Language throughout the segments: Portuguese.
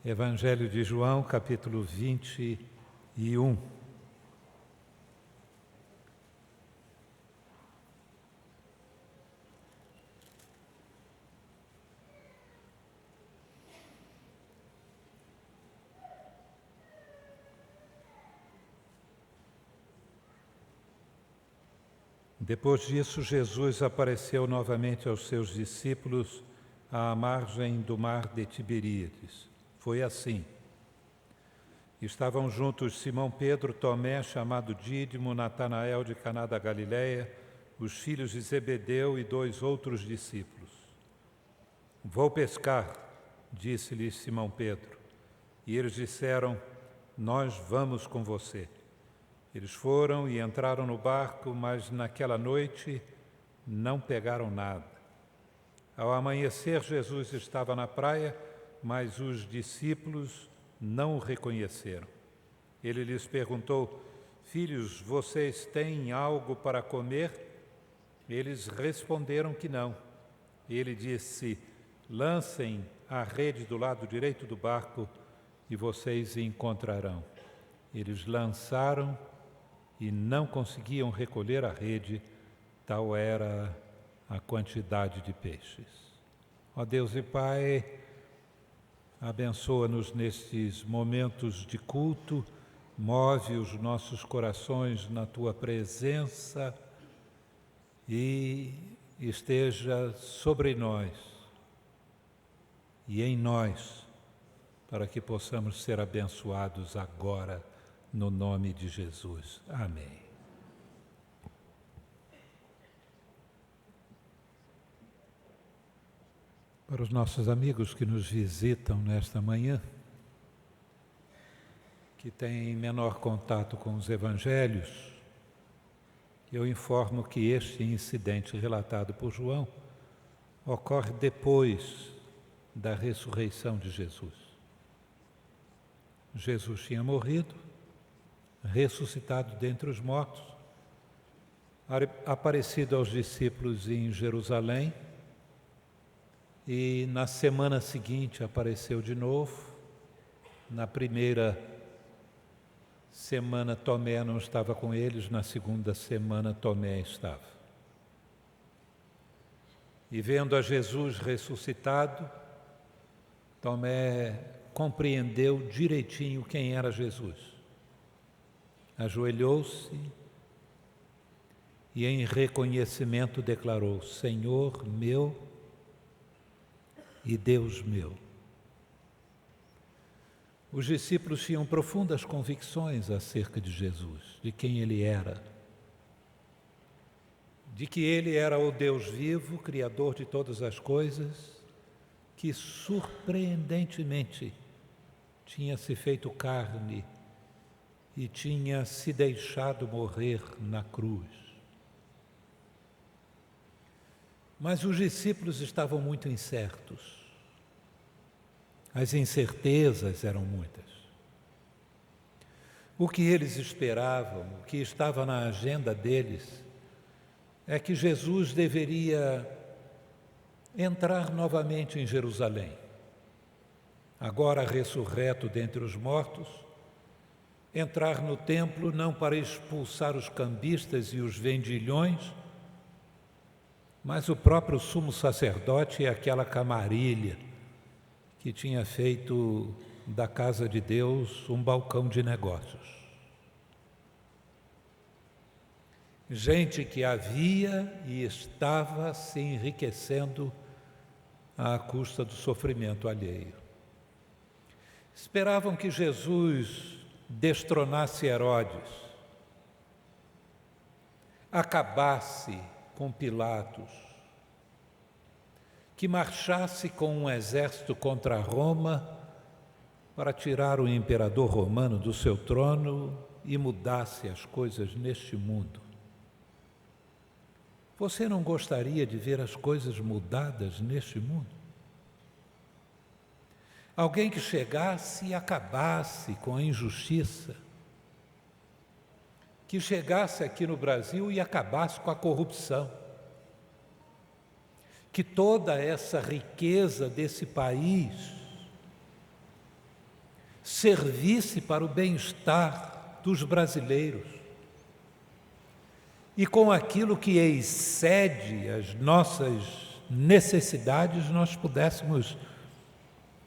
Evangelho de João, capítulo 21. Depois disso, Jesus apareceu novamente aos seus discípulos à margem do mar de Tiberíades. Foi assim. Estavam juntos Simão Pedro, Tomé, chamado Dídimo, Natanael de Caná da Galileia, os filhos de Zebedeu e 2 outros discípulos. Vou pescar, disse-lhes Simão Pedro. E eles disseram, nós vamos com você. Eles foram e entraram no barco, mas naquela noite não pegaram nada. Ao amanhecer, Jesus estava na praia, mas os discípulos não o reconheceram. Ele lhes perguntou, filhos, vocês têm algo para comer? Eles responderam que não. Ele disse, lancem a rede do lado direito do barco e vocês encontrarão. Eles lançaram e não conseguiam recolher a rede, tal era a quantidade de peixes. Ó Deus e Pai, abençoa-nos nestes momentos de culto, move os nossos corações na Tua presença e esteja sobre nós e em nós, para que possamos ser abençoados agora, no nome de Jesus. Amém. Para os nossos amigos que nos visitam nesta manhã, que têm menor contato com os evangelhos, eu informo que este incidente relatado por João ocorre depois da ressurreição de Jesus. Jesus tinha morrido, ressuscitado dentre os mortos, aparecido aos discípulos em Jerusalém, e na semana seguinte apareceu de novo. Na primeira semana Tomé não estava com eles, na segunda semana Tomé estava. E vendo a Jesus ressuscitado, Tomé compreendeu direitinho quem era Jesus. Ajoelhou-se e em reconhecimento declarou, Senhor meu e Deus meu. Os discípulos tinham profundas convicções acerca de Jesus, de quem Ele era, de que Ele era o Deus vivo, Criador de todas as coisas, que surpreendentemente tinha se feito carne e tinha se deixado morrer na cruz. Mas os discípulos estavam muito incertos. As incertezas eram muitas. O que eles esperavam, o que estava na agenda deles, é que Jesus deveria entrar novamente em Jerusalém, agora ressurreto dentre os mortos, entrar no templo não para expulsar os cambistas e os vendilhões, mas o próprio sumo sacerdote e aquela camarilha que tinha feito da casa de Deus um balcão de negócios. Gente que havia e estava se enriquecendo à custa do sofrimento alheio. Esperavam que Jesus destronasse Herodes, acabasse com Pilatos, que marchasse com um exército contra Roma para tirar o imperador romano do seu trono e mudasse as coisas neste mundo. Você não gostaria de ver as coisas mudadas neste mundo? Alguém que chegasse e acabasse com a injustiça, que chegasse aqui no Brasil e acabasse com a corrupção, que toda essa riqueza desse país servisse para o bem-estar dos brasileiros e com aquilo que excede as nossas necessidades nós pudéssemos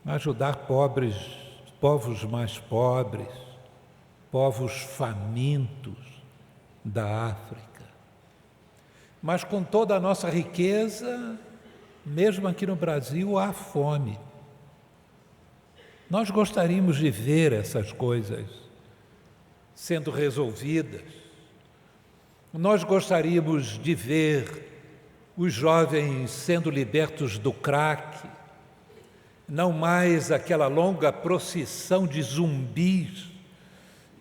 ajudar povos mais pobres, povos famintos da África. Mas com toda a nossa riqueza, mesmo aqui no Brasil, há fome. Nós gostaríamos de ver essas coisas sendo resolvidas. Nós gostaríamos de ver os jovens sendo libertos do crack, não mais aquela longa procissão de zumbis,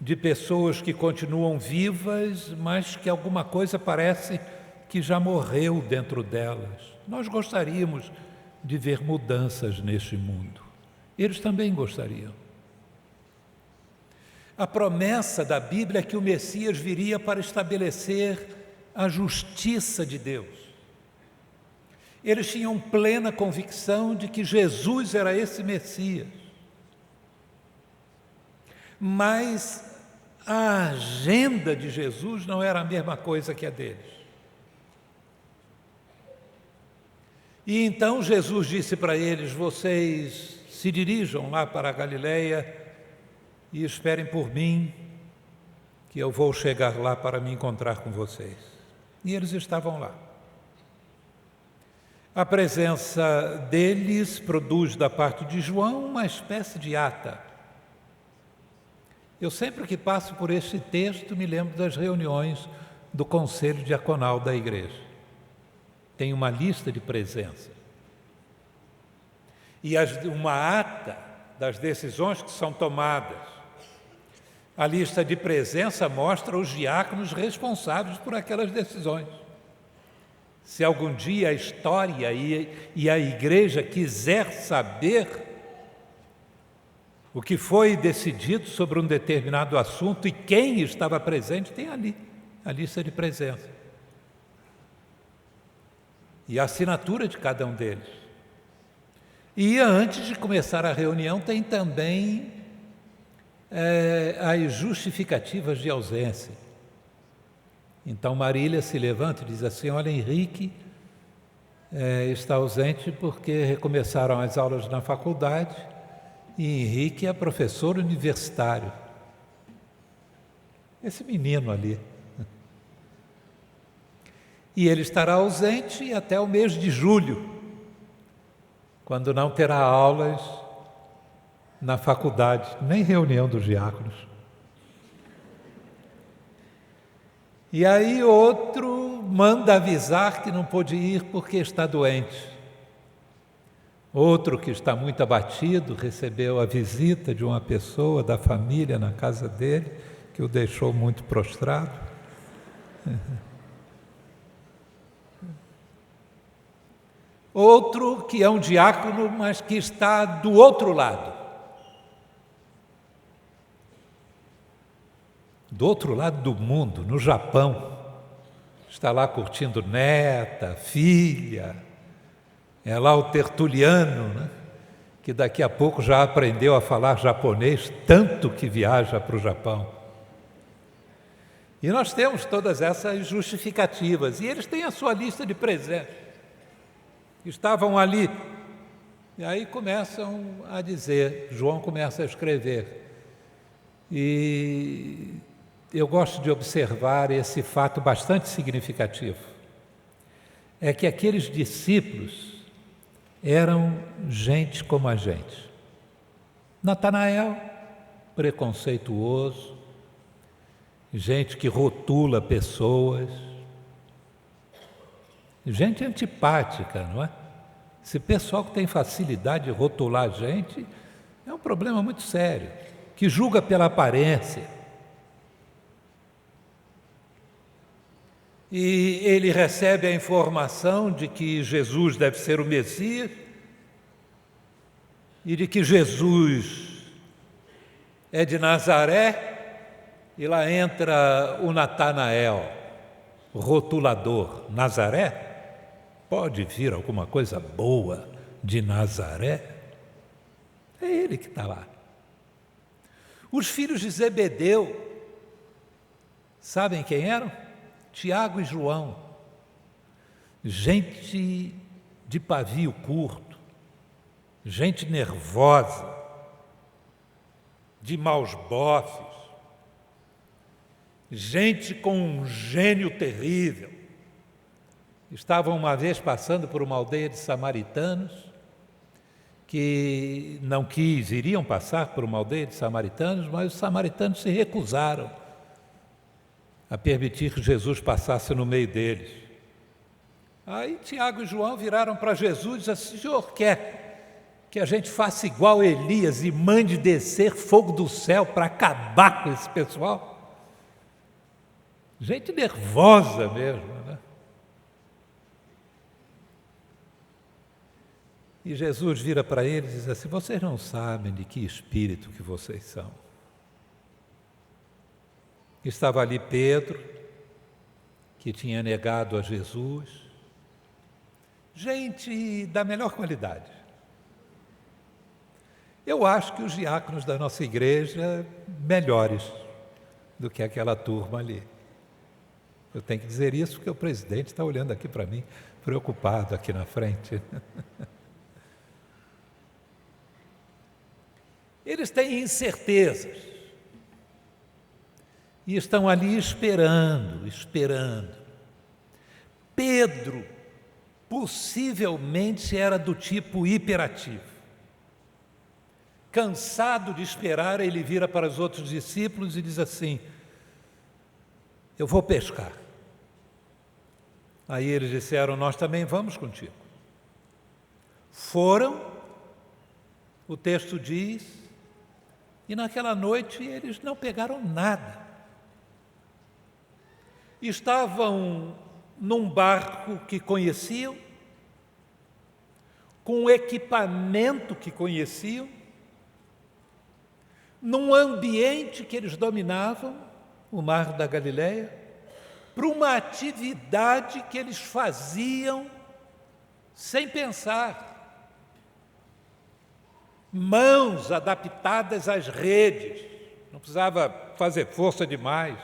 de pessoas que continuam vivas, mas que alguma coisa parece que já morreu dentro delas. Nós gostaríamos de ver mudanças neste mundo. Eles também gostariam. A promessa da Bíblia é que o Messias viria para estabelecer a justiça de Deus. Eles tinham plena convicção de que Jesus era esse Messias. Mas a agenda de Jesus não era a mesma coisa que a deles. E então Jesus disse para eles: vocês se dirijam lá para a Galileia e esperem por mim, que eu vou chegar lá para me encontrar com vocês. E eles estavam lá. A presença deles produz da parte de João uma espécie de ata. Eu sempre que passo por este texto me lembro das reuniões do Conselho Diaconal da Igreja. Tem uma lista de presença. E uma ata das decisões que são tomadas. A lista de presença mostra os diáconos responsáveis por aquelas decisões. Se algum dia a história e a igreja quiser saber o que foi decidido sobre um determinado assunto e quem estava presente, tem ali a lista de presença. E a assinatura de cada um deles. E antes de começar a reunião tem também as justificativas de ausência. Então Marília se levanta e diz assim: olha, Henrique está ausente porque recomeçaram as aulas na faculdade e Henrique é professor universitário. Esse menino ali. E ele estará ausente até o mês de julho, quando não terá aulas na faculdade, nem reunião dos diáconos. E aí outro manda avisar que não pôde ir porque está doente. Outro que está muito abatido recebeu a visita de uma pessoa da família na casa dele, que o deixou muito prostrado. Outro que é um diácono, mas que está do outro lado. Do outro lado do mundo, no Japão. Está lá curtindo neta, filha. É lá o Tertuliano, né? Que daqui a pouco já aprendeu a falar japonês, tanto que viaja para o Japão. E nós temos todas essas justificativas. E eles têm a sua lista de presentes. Estavam ali, e aí começam a dizer, João começa a escrever, e eu gosto de observar esse fato bastante significativo, é que aqueles discípulos eram gente como a gente. Natanael, preconceituoso, gente que rotula pessoas, gente antipática, não é? Esse pessoal que tem facilidade de rotular a gente é um problema muito sério, que julga pela aparência. E ele recebe a informação de que Jesus deve ser o Messias e de que Jesus é de Nazaré, e lá entra o Natanael, rotulador. Nazaré? Pode vir alguma coisa boa de Nazaré? É ele que está lá. Os filhos de Zebedeu, sabem quem eram? Tiago e João. Gente de pavio curto, gente nervosa, de maus bofes, gente com um gênio terrível. Estavam uma vez passando por uma aldeia de samaritanos, que não iriam passar por uma aldeia de samaritanos, mas os samaritanos se recusaram a permitir que Jesus passasse no meio deles. Aí Tiago e João viraram para Jesus e disseram: o senhor quer que a gente faça igual Elias e mande descer fogo do céu para acabar com esse pessoal? Gente nervosa mesmo, né? E Jesus vira para eles e diz assim: vocês não sabem de que espírito que vocês são. Estava ali Pedro, que tinha negado a Jesus, gente da melhor qualidade. Eu acho que os diáconos da nossa igreja melhores do que aquela turma ali. Eu tenho que dizer isso porque o presidente está olhando aqui para mim, preocupado aqui na frente. Eles têm incertezas e estão ali esperando. Pedro possivelmente era do tipo hiperativo. Cansado de esperar, ele vira para os outros discípulos e diz assim: eu vou pescar. Aí eles disseram: nós também vamos contigo. Foram, o texto diz, e naquela noite eles não pegaram nada. Estavam num barco que conheciam, com um equipamento que conheciam, num ambiente que eles dominavam, o Mar da Galileia, para uma atividade que eles faziam sem pensar. Mãos adaptadas às redes, não precisava fazer força demais,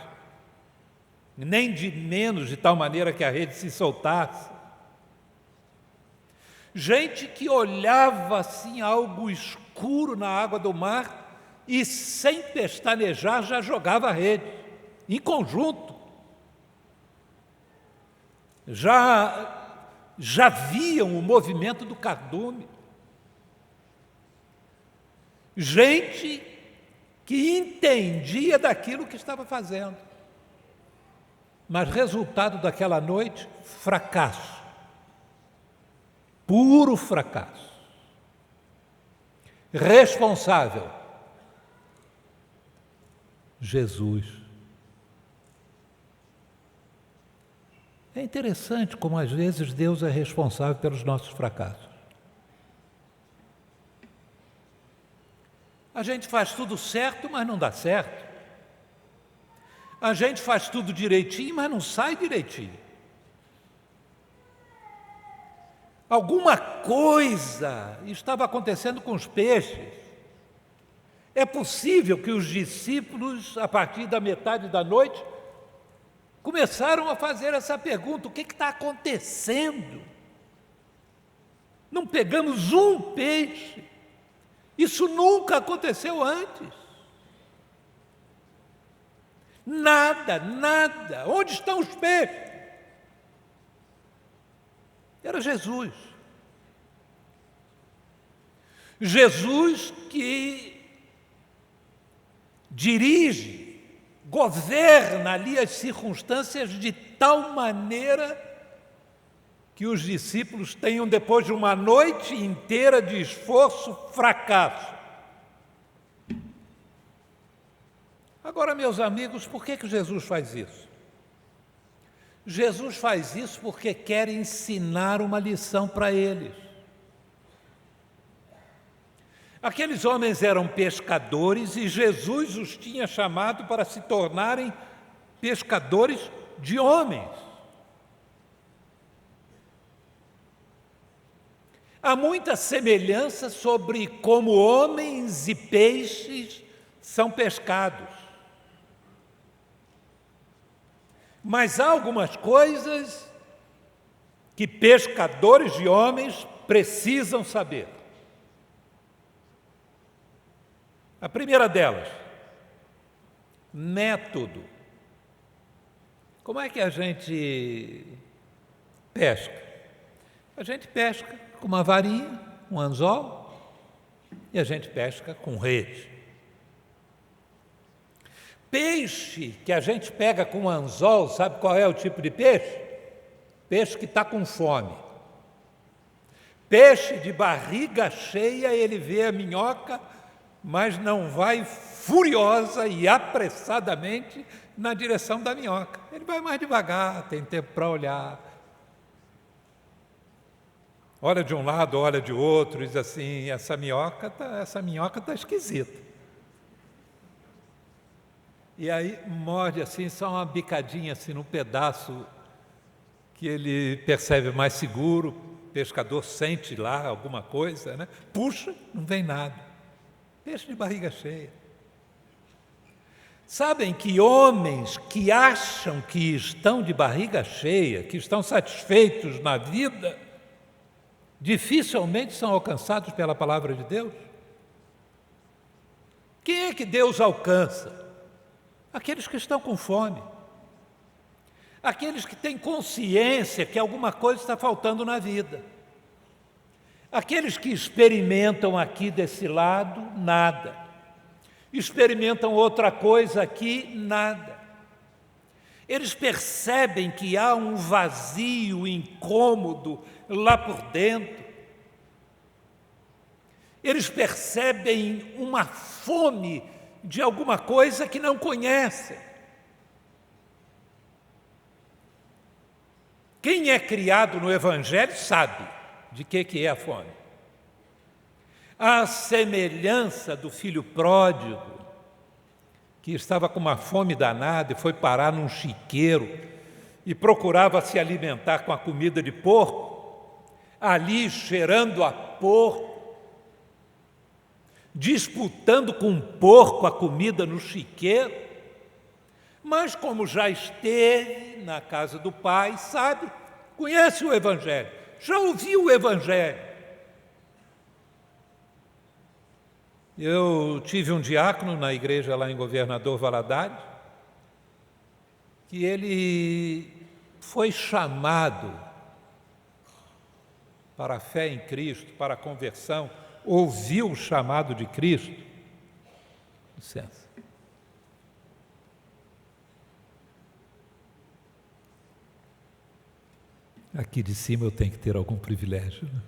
nem de menos, de tal maneira que a rede se soltasse. Gente que olhava assim algo escuro na água do mar e sem pestanejar já jogava a rede, em conjunto. Já viam o movimento do cardume. Gente que entendia daquilo que estava fazendo. Mas resultado daquela noite, fracasso. Puro fracasso. Responsável: Jesus. É interessante como às vezes Deus é responsável pelos nossos fracassos. A gente faz tudo certo, mas não dá certo. A gente faz tudo direitinho, mas não sai direitinho. Alguma coisa estava acontecendo com os peixes. É possível que os discípulos, a partir da metade da noite, começaram a fazer essa pergunta: o que está acontecendo? Não pegamos um peixe. Isso nunca aconteceu antes. Nada. Onde estão os peixes? Era Jesus. Jesus que dirige, governa ali as circunstâncias de tal maneira que os discípulos tenham, depois de uma noite inteira de esforço, fracasso. Agora, meus amigos, por que Jesus faz isso? Jesus faz isso porque quer ensinar uma lição para eles. Aqueles homens eram pescadores e Jesus os tinha chamado para se tornarem pescadores de homens. Há muita semelhança sobre como homens e peixes são pescados. Mas há algumas coisas que pescadores de homens precisam saber. A primeira delas, método. Como é que a gente pesca? A gente pesca com uma varinha, um anzol, e a gente pesca com rede. Peixe que a gente pega com anzol, sabe qual é o tipo de peixe? Peixe que está com fome. Peixe de barriga cheia, ele vê a minhoca, mas não vai furiosa e apressadamente na direção da minhoca. Ele vai mais devagar, tem tempo para olhar. Olha de um lado, olha de outro, diz assim, essa minhoca tá esquisita. E aí morde assim, só uma bicadinha assim no pedaço que ele percebe mais seguro, o pescador sente lá alguma coisa, né? Puxa, não vem nada. Peixe de barriga cheia. Sabem que homens que acham que estão de barriga cheia, que estão satisfeitos na vida, dificilmente são alcançados pela palavra de Deus? Quem é que Deus alcança? Aqueles que estão com fome. Aqueles que têm consciência que alguma coisa está faltando na vida. Aqueles que experimentam aqui desse lado, nada. Experimentam outra coisa aqui, nada. Eles percebem que há um vazio incômodo lá por dentro. Eles percebem uma fome de alguma coisa que não conhecem. Quem é criado no Evangelho sabe de que é a fome. A semelhança do filho pródigo, que estava com uma fome danada e foi parar num chiqueiro e procurava se alimentar com a comida de porco, ali cheirando a porco, disputando com um porco a comida no chiqueiro, mas como já esteve na casa do Pai, sabe, conhece o Evangelho, já ouviu o Evangelho. Eu tive um diácono na igreja lá em Governador Valadares, que ele foi chamado para a fé em Cristo, para a conversão, ouviu o chamado de Cristo. Licença. Aqui de cima eu tenho que ter algum privilégio, né?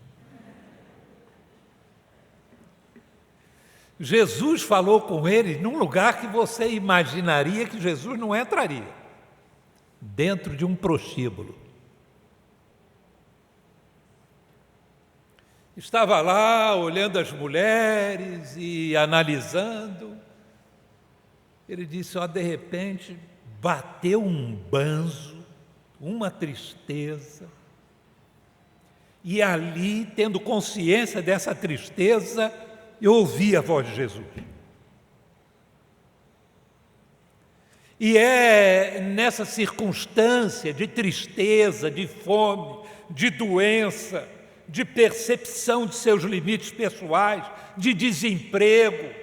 Jesus falou com ele num lugar que você imaginaria que Jesus não entraria, dentro de um prostíbulo. Estava lá olhando as mulheres e analisando. Ele disse, de repente, bateu um banzo, uma tristeza. E ali, tendo consciência dessa tristeza, eu ouvi a voz de Jesus. E é nessa circunstância de tristeza, de fome, de doença, de percepção de seus limites pessoais, de desemprego,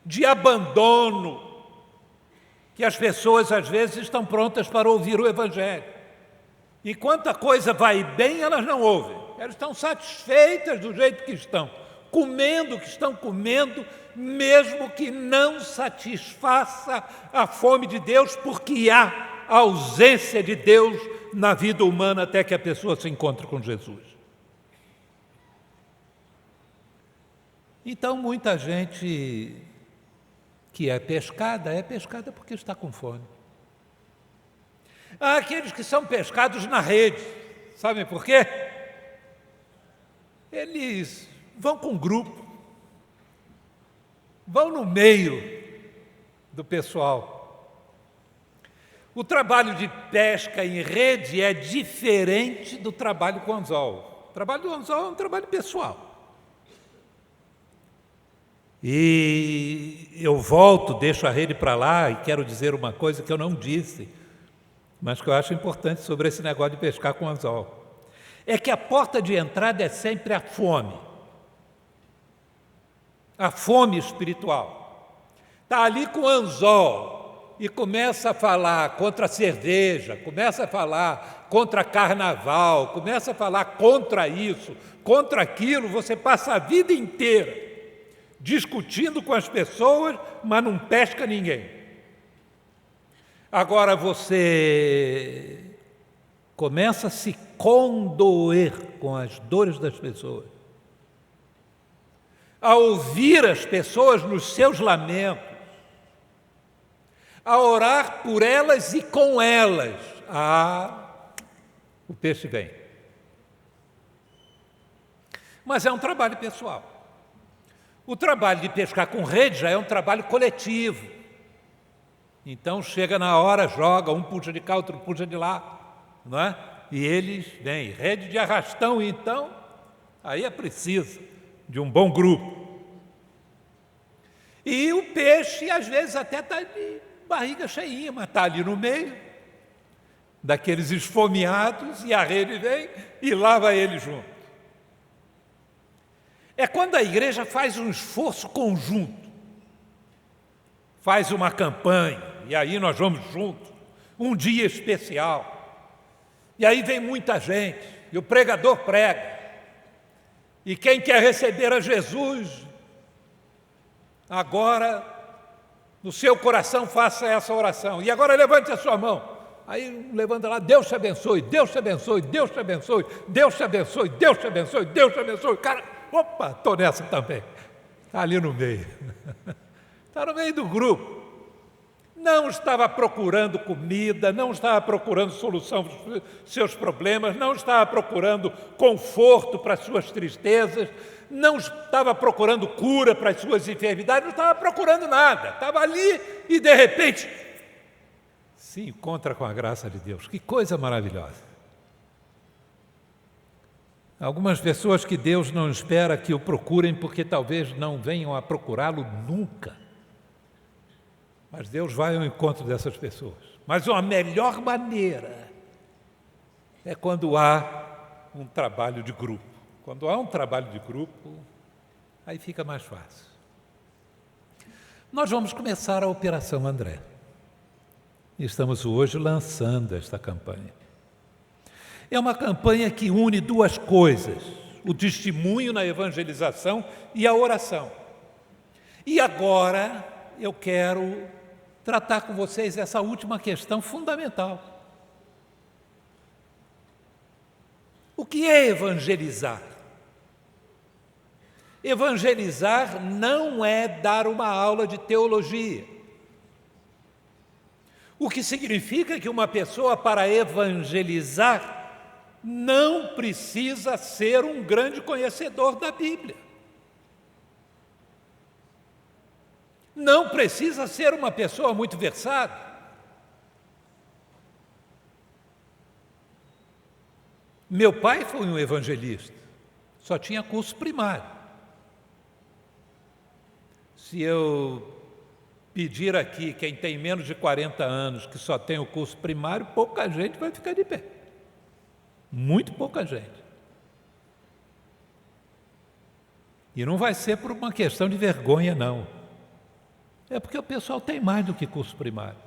de abandono, que as pessoas às vezes estão prontas para ouvir o Evangelho. E quando a coisa vai bem, elas não ouvem. Elas estão satisfeitas do jeito que estão, comendo o que estão comendo, mesmo que não satisfaça a fome de Deus, porque há ausência de Deus na vida humana até que a pessoa se encontre com Jesus. Então, muita gente que é pescada porque está com fome. Há aqueles que são pescados na rede, sabem por quê? Eles vão com grupo, vão no meio do pessoal. O trabalho de pesca em rede é diferente do trabalho com anzol. O trabalho do anzol é um trabalho pessoal. E eu volto, deixo a rede para lá e quero dizer uma coisa que eu não disse, mas que eu acho importante sobre esse negócio de pescar com anzol. É que a porta de entrada é sempre a fome espiritual. Está ali com o anzol e começa a falar contra a cerveja, começa a falar contra carnaval, começa a falar contra isso, contra aquilo, você passa a vida inteira discutindo com as pessoas, mas não pesca ninguém. Agora você começa a se condoer com as dores das pessoas, a ouvir as pessoas nos seus lamentos, a orar por elas e com elas. O peixe vem. Mas é um trabalho pessoal. O trabalho de pescar com rede já é um trabalho coletivo. Então chega na hora, joga, um puxa de cá, outro puxa de lá, não é? E eles vêm. Rede de arrastão, então, aí é preciso de um bom grupo. E o peixe, às vezes, até está de barriga cheinha, mas está ali no meio daqueles esfomeados, e a rede vem e lava ele junto. É quando a igreja faz um esforço conjunto, faz uma campanha, e aí nós vamos juntos, um dia especial, e aí vem muita gente, e o pregador prega, e quem quer receber a Jesus, agora, no seu coração, faça essa oração, e agora levante a sua mão. Aí levanta lá, Deus te abençoe, Deus te abençoe, Deus te abençoe, Deus te abençoe, Deus te abençoe, Deus te abençoe. Cara, opa, estou nessa também. Está ali no meio. Está no meio do grupo. Não estava procurando comida, não estava procurando solução para os seus problemas, não estava procurando conforto para as suas tristezas, não estava procurando cura para as suas enfermidades, não estava procurando nada. Estava ali e, de repente, se encontra com a graça de Deus. Que coisa maravilhosa. Algumas pessoas que Deus não espera que o procurem porque talvez não venham a procurá-lo nunca. Mas Deus vai ao encontro dessas pessoas. Mas a melhor maneira é quando há um trabalho de grupo. Quando há um trabalho de grupo, aí fica mais fácil. Nós vamos começar a Operação André. Estamos hoje lançando esta campanha. É uma campanha que une duas coisas, o testemunho na evangelização e a oração. E agora eu quero tratar com vocês essa última questão fundamental. O que é evangelizar? Evangelizar não é dar uma aula de teologia. O que significa que uma pessoa, para evangelizar, não precisa ser um grande conhecedor da Bíblia. Não precisa ser uma pessoa muito versada. Meu pai foi um evangelista, só tinha curso primário. Se eu pedir aqui, quem tem menos de 40 anos, que só tem o curso primário, pouca gente vai ficar de pé. Muito pouca gente. E não vai ser por uma questão de vergonha, não. É porque o pessoal tem mais do que curso primário.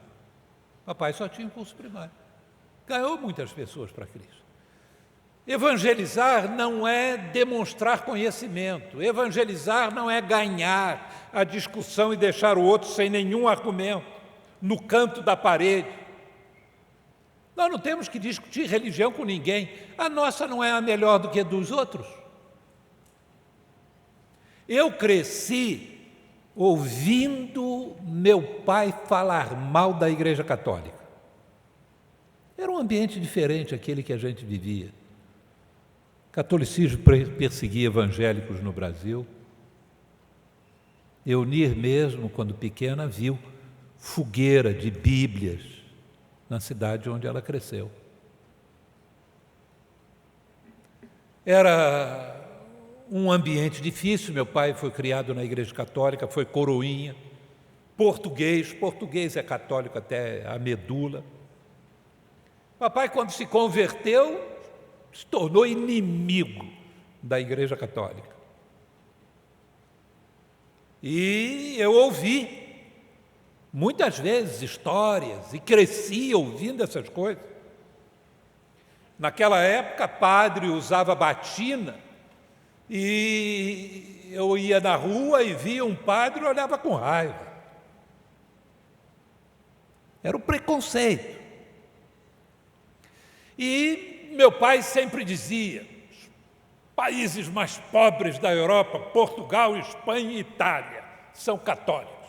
Papai só tinha curso primário. Ganhou muitas pessoas para Cristo. Evangelizar não é demonstrar conhecimento. Evangelizar não é ganhar a discussão e deixar o outro sem nenhum argumento, no canto da parede. Nós não temos que discutir religião com ninguém. A nossa não é a melhor do que a dos outros. Eu cresci ouvindo meu pai falar mal da Igreja Católica. Era um ambiente diferente aquele que a gente vivia. O catolicismo perseguia evangélicos no Brasil. Eunir mesmo, quando pequena, viu fogueira de Bíblias na cidade onde ela cresceu. Era um ambiente difícil. Meu pai foi criado na Igreja Católica, foi coroinha, português é católico até a medula. Papai, quando se converteu, se tornou inimigo da Igreja Católica. E eu ouvi muitas vezes histórias e cresci ouvindo essas coisas. Naquela época, padre usava batina e eu ia na rua e via um padre e olhava com raiva. Era o preconceito. E meu pai sempre dizia: os países mais pobres da Europa, Portugal, Espanha e Itália, são católicos.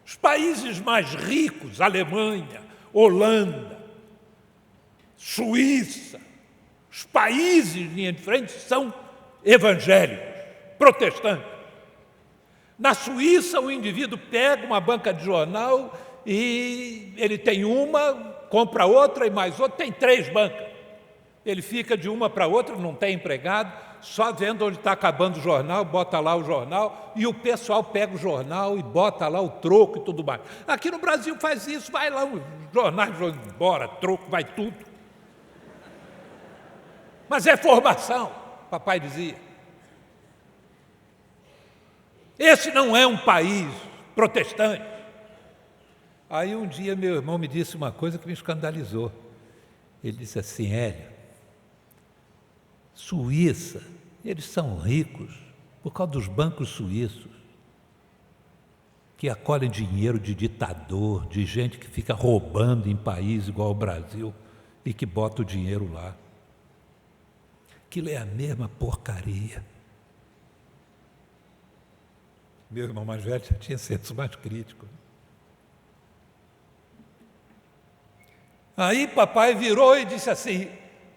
Os países mais ricos, Alemanha, Holanda, Suíça, os países de linha de frente são evangélicos, protestantes. Na Suíça, o indivíduo pega uma banca de jornal e ele tem uma, compra outra e mais outra, tem 3 bancas. Ele fica de uma para outra, não tem empregado, só vendo onde está acabando o jornal, bota lá o jornal, e o pessoal pega o jornal e bota lá o troco e tudo mais. Aqui no Brasil faz isso, vai lá, os jornais vão embora, troco, vai tudo. Mas é formação, papai dizia. Esse não é um país protestante. Aí um dia meu irmão me disse uma coisa que me escandalizou. Ele disse assim: Hélio, Suíça, eles são ricos por causa dos bancos suíços, que acolhem dinheiro de ditador, de gente que fica roubando em país igual ao Brasil e que bota o dinheiro lá. Aquilo é a mesma porcaria. Meu irmão mais velho já tinha senso mais crítico. Aí papai virou e disse assim,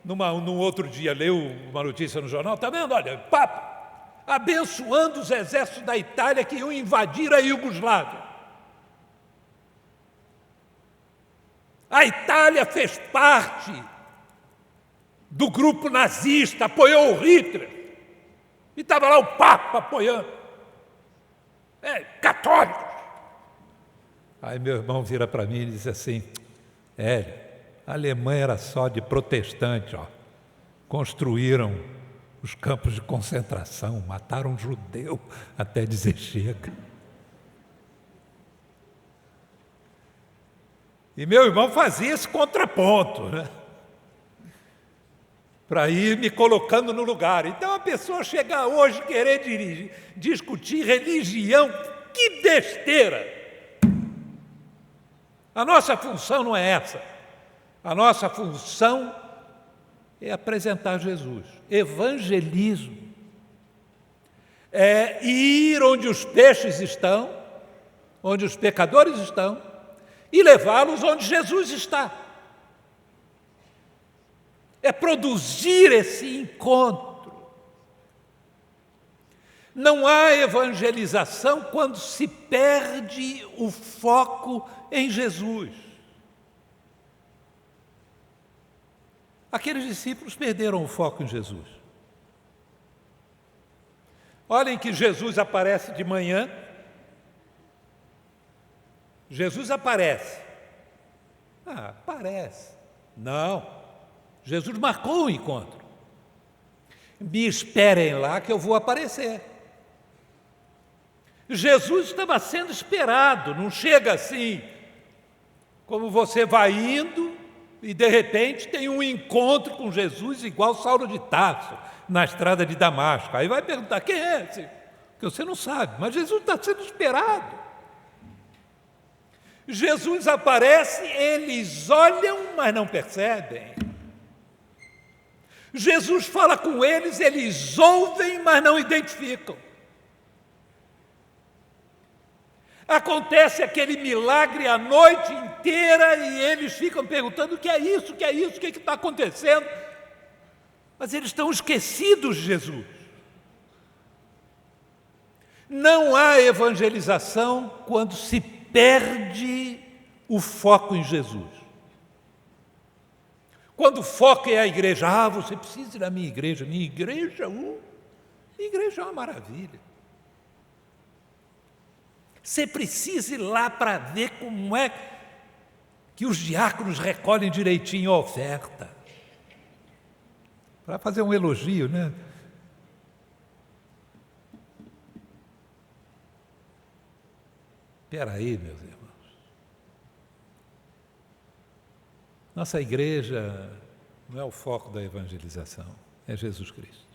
num outro dia, leu uma notícia no jornal: está vendo, olha, Papa, abençoando os exércitos da Itália que iam invadir a Iugoslávia. A Itália fez parte do grupo nazista, apoiou o Hitler, e estava lá o Papa apoiando. Católicos. Aí meu irmão vira para mim e diz assim: Hélio, a Alemanha era só de protestante, ó. Construíram os campos de concentração, mataram judeu até dizer chega. E meu irmão fazia esse contraponto, né? Para ir me colocando no lugar. Então a pessoa chega hoje querer discutir religião, que besteira! A nossa função não é essa. A nossa função é apresentar Jesus. Evangelismo é ir onde os peixes estão, onde os pecadores estão, e levá-los onde Jesus está. É produzir esse encontro. Não há evangelização quando se perde o foco em Jesus. Aqueles discípulos perderam o foco em Jesus. Olhem que Jesus aparece de manhã. Jesus aparece. Aparece. Não. Jesus marcou o encontro. Me esperem lá que eu vou aparecer. Jesus estava sendo esperado, não chega assim, como você vai indo e de repente tem um encontro com Jesus igual Saulo de Tarso, na estrada de Damasco. Aí vai perguntar: quem é esse? Porque você não sabe, mas Jesus está sendo esperado. Jesus aparece, eles olham, mas não percebem. Jesus fala com eles, eles ouvem, mas não identificam. Acontece aquele milagre a noite inteira e eles ficam perguntando: o que é isso, o que é isso, o que está acontecendo? Mas eles estão esquecidos de Jesus. Não há evangelização quando se perde o foco em Jesus. Quando o foco é a igreja: você precisa ir à minha igreja. Igreja é uma maravilha. Você precisa ir lá para ver como é que os diáconos recolhem direitinho a oferta. Para fazer um elogio, né? Espera aí, meus irmãos. Nossa igreja não é o foco da evangelização, é Jesus Cristo.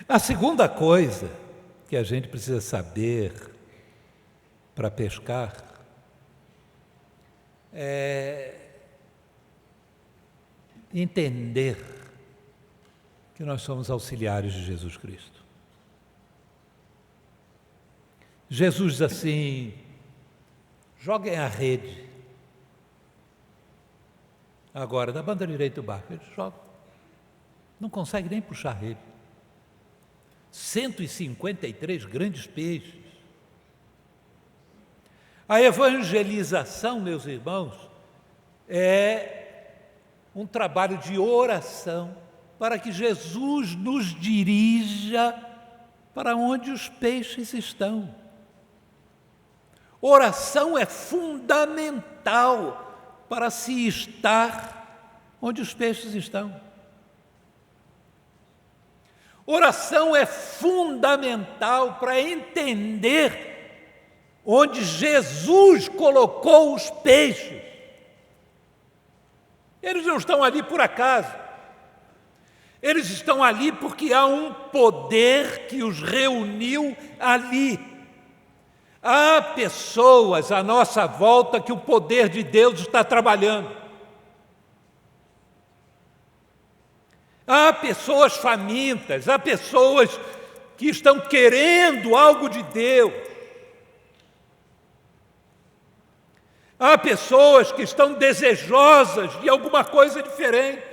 A segunda coisa que a gente precisa saber para pescar é entender que nós somos auxiliares de Jesus Cristo. Jesus diz assim: joguem a rede. Agora, da banda direita do barco, eles jogam. Não consegue nem puxar a rede. 153 grandes peixes. A evangelização, meus irmãos, é um trabalho de oração para que Jesus nos dirija para onde os peixes estão. Oração é fundamental para se estar onde os peixes estão. Oração é fundamental para entender onde Jesus colocou os peixes. Eles não estão ali por acaso. Eles estão ali porque há um poder que os reuniu ali. Há pessoas à nossa volta que o poder de Deus está trabalhando. Há pessoas famintas, há pessoas que estão querendo algo de Deus. Há pessoas que estão desejosas de alguma coisa diferente.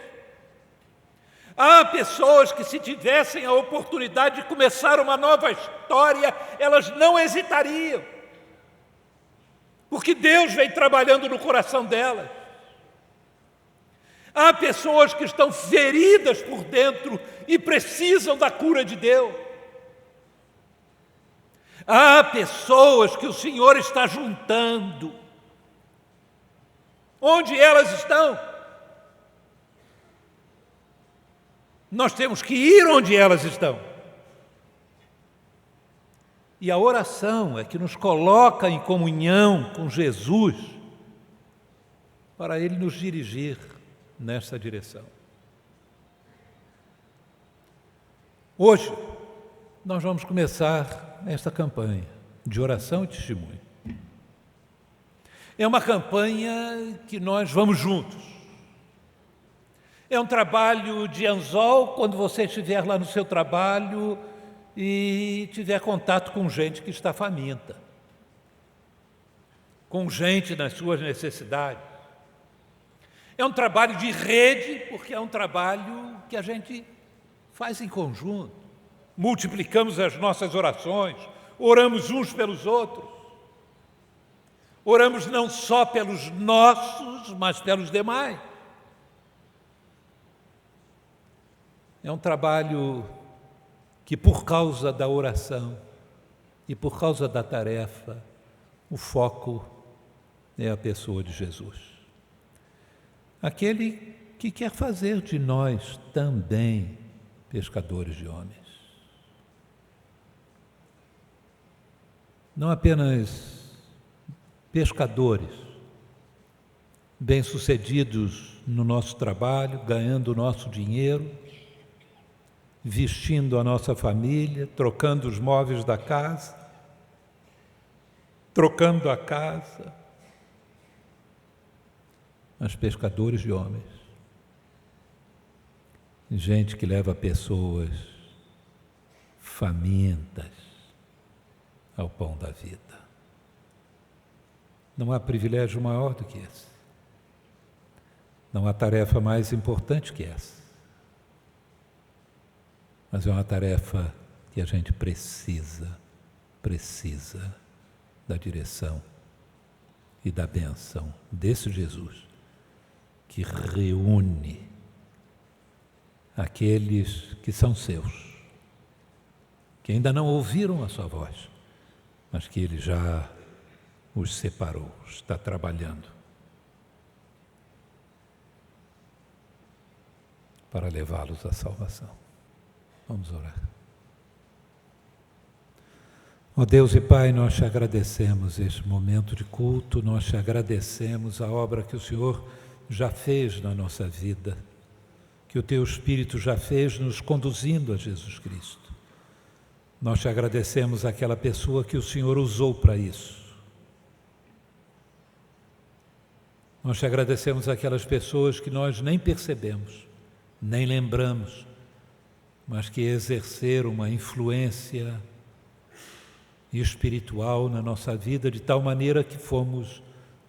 Há pessoas que, se tivessem a oportunidade de começar uma nova história, elas não hesitariam, porque Deus vem trabalhando no coração delas. Há pessoas que estão feridas por dentro e precisam da cura de Deus. Há pessoas que o Senhor está juntando. Onde elas estão? Nós temos que ir onde elas estão. E a oração é que nos coloca em comunhão com Jesus para Ele nos dirigir nessa direção. Hoje, nós vamos começar esta campanha de oração e testemunho. É uma campanha que nós vamos juntos. É um trabalho de anzol, quando você estiver lá no seu trabalho e tiver contato com gente que está faminta, com gente nas suas necessidades. É um trabalho de rede, porque é um trabalho que a gente faz em conjunto. Multiplicamos as nossas orações, oramos uns pelos outros. Oramos não só pelos nossos, mas pelos demais. É um trabalho que, por causa da oração e por causa da tarefa, o foco é a pessoa de Jesus. Aquele que quer fazer de nós também pescadores de homens. Não apenas pescadores, bem-sucedidos no nosso trabalho, ganhando o nosso dinheiro, vestindo a nossa família, trocando os móveis da casa, trocando a casa, mas pescadores de homens. Gente que leva pessoas famintas ao pão da vida. Não há privilégio maior do que esse. Não há tarefa mais importante que essa. Mas é uma tarefa que a gente precisa da direção e da bênção desse Jesus que reúne aqueles que são seus que ainda não ouviram a sua voz, mas que Ele já os separou, está trabalhando para levá-los à salvação. Vamos orar. Ó Deus e Pai, nós te agradecemos este momento de culto, nós te agradecemos a obra que o Senhor já fez na nossa vida, que o Teu Espírito já fez nos conduzindo a Jesus Cristo. Nós te agradecemos aquela pessoa que o Senhor usou para isso. Nós te agradecemos aquelas pessoas que nós nem percebemos, nem lembramos, mas que exerceram uma influência espiritual na nossa vida, de tal maneira que fomos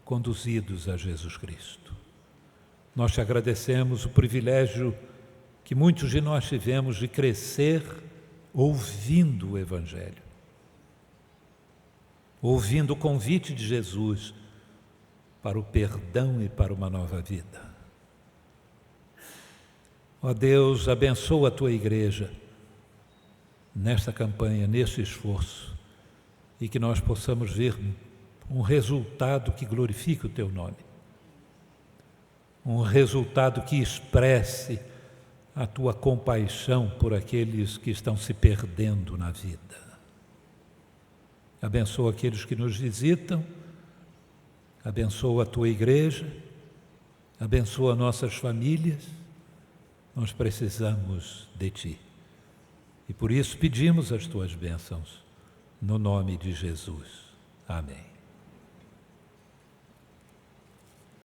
conduzidos a Jesus Cristo. Nós te agradecemos o privilégio que muitos de nós tivemos de crescer ouvindo o Evangelho, ouvindo o convite de Jesus para o perdão e para uma nova vida. Ó Deus, abençoa a Tua igreja nesta campanha, neste esforço, e que nós possamos ver um resultado que glorifique o Teu nome, um resultado que expresse a Tua compaixão por aqueles que estão se perdendo na vida. Abençoa aqueles que nos visitam, abençoa a Tua igreja, abençoa nossas famílias. Nós precisamos de Ti e por isso pedimos as Tuas bênçãos, no nome de Jesus. Amém.